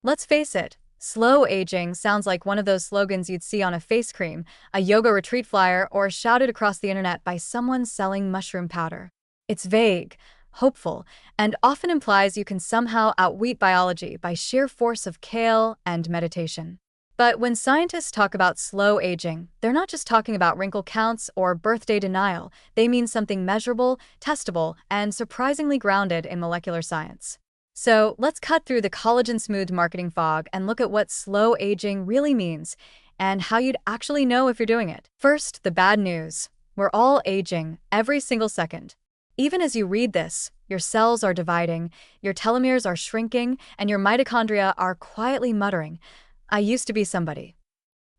Let's face it, slow aging sounds like one of those slogans you'd see on a face cream, a yoga retreat flyer, or shouted across the internet by someone selling mushroom powder. It's vague, hopeful, and often implies you can somehow outwit biology by sheer force of kale and meditation. But when scientists talk about slow aging, they're not just talking about wrinkle counts or birthday denial, they mean something measurable, testable, and surprisingly grounded in molecular science. So let's cut through the collagen-smoothed marketing fog and look at what slow aging really means and how you'd actually know if you're doing it. First, the bad news. We're all aging, every single second. Even as you read this, your cells are dividing, your telomeres are shrinking, and your mitochondria are quietly muttering, "I used to be somebody."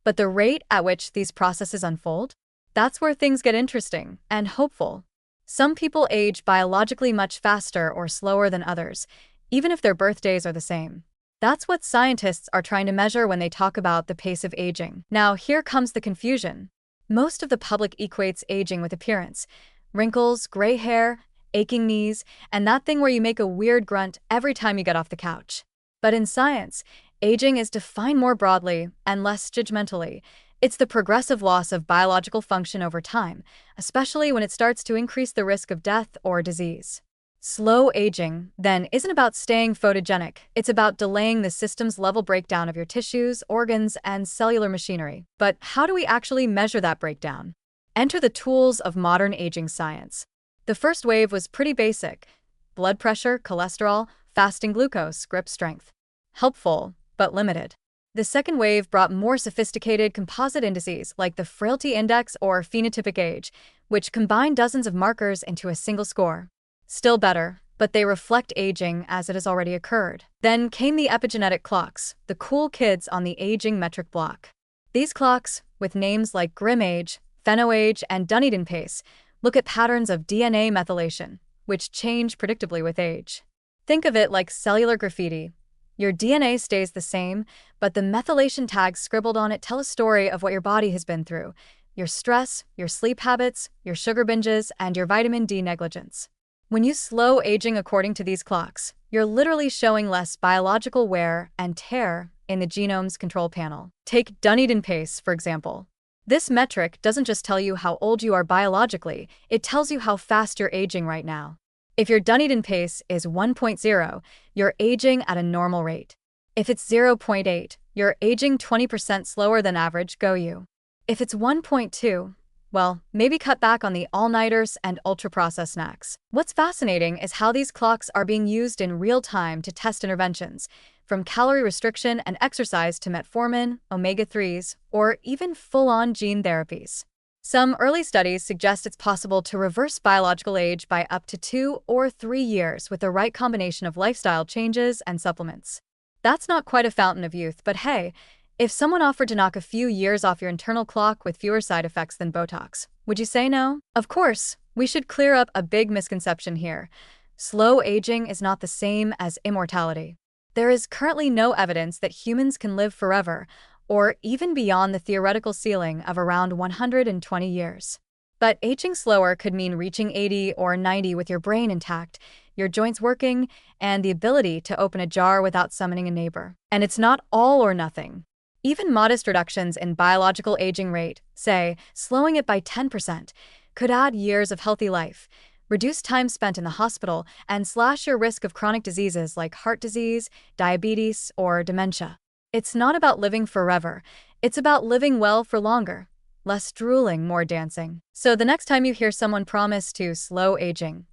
But the rate at which these processes unfold? That's where things get interesting and hopeful. Some people age biologically much faster or slower than others, even if their birthdays are the same. That's what scientists are trying to measure when they talk about the pace of aging. Now, here comes the confusion. Most of the public equates aging with appearance. Wrinkles, gray hair, aching knees, and that thing where you make a weird grunt every time you get off the couch. But in science, aging is defined more broadly and less judgmentally. It's the progressive loss of biological function over time, especially when it starts to increase the risk of death or disease. Slow aging, then, isn't about staying photogenic. It's about delaying the system's level breakdown of your tissues, organs, and cellular machinery. But how do we actually measure that breakdown? Enter the tools of modern aging science. The first wave was pretty basic: blood pressure, cholesterol, fasting glucose, grip strength. Helpful, but limited. The second wave brought more sophisticated composite indices like the Frailty Index or phenotypic age, which combine dozens of markers into a single score. Still better, but they reflect aging as it has already occurred. Then came the epigenetic clocks, the cool kids on the aging metric block. These clocks, with names like GrimAge, PhenoAge, and Dunedin Pace, look at patterns of DNA methylation, which change predictably with age. Think of it like cellular graffiti. Your DNA stays the same, but the methylation tags scribbled on it tell a story of what your body has been through: your stress, your sleep habits, your sugar binges, and your vitamin D negligence. When you slow aging according to these clocks, you're literally showing less biological wear and tear in the genome's control panel. Take Dunedin Pace, for example. This metric doesn't just tell you how old you are biologically, it tells you how fast you're aging right now. If your Dunedin Pace is 1.0, you're aging at a normal rate. If it's 0.8, you're aging 20% slower than average Go-You. If it's 1.2, well, maybe cut back on the all-nighters and ultra-processed snacks. What's fascinating is how these clocks are being used in real time to test interventions, from calorie restriction and exercise to metformin, omega-3s, or even full-on gene therapies. Some early studies suggest it's possible to reverse biological age by up to 2 or 3 years with the right combination of lifestyle changes and supplements. That's not quite a fountain of youth, but hey, if someone offered to knock a few years off your internal clock with fewer side effects than Botox, would you say no? Of course, we should clear up a big misconception here. Slow aging is not the same as immortality. There is currently no evidence that humans can live forever, or even beyond the theoretical ceiling of around 120 years. But aging slower could mean reaching 80 or 90 with your brain intact, your joints working, and the ability to open a jar without summoning a neighbor. And it's not all or nothing. Even modest reductions in biological aging rate, say, slowing it by 10%, could add years of healthy life, reduce time spent in the hospital, and slash your risk of chronic diseases like heart disease, diabetes, or dementia. It's not about living forever, it's about living well for longer. Less drooling, more dancing. So the next time you hear someone promise to slow aging,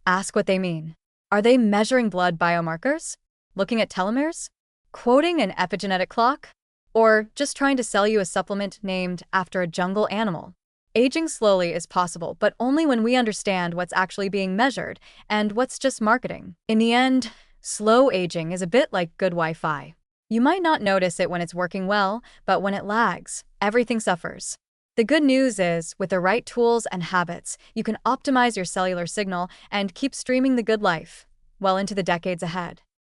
ask what they mean. Are they measuring blood biomarkers? Looking at telomeres? Quoting an epigenetic clock? Or just trying to sell you a supplement named after a jungle animal? Aging slowly is possible, but only when we understand what's actually being measured and what's just marketing. In the end, slow aging is a bit like good Wi-Fi. You might not notice it when it's working well, but when it lags, everything suffers. The good news is, with the right tools and habits, you can optimize your cellular signal and keep streaming the good life well into the decades ahead.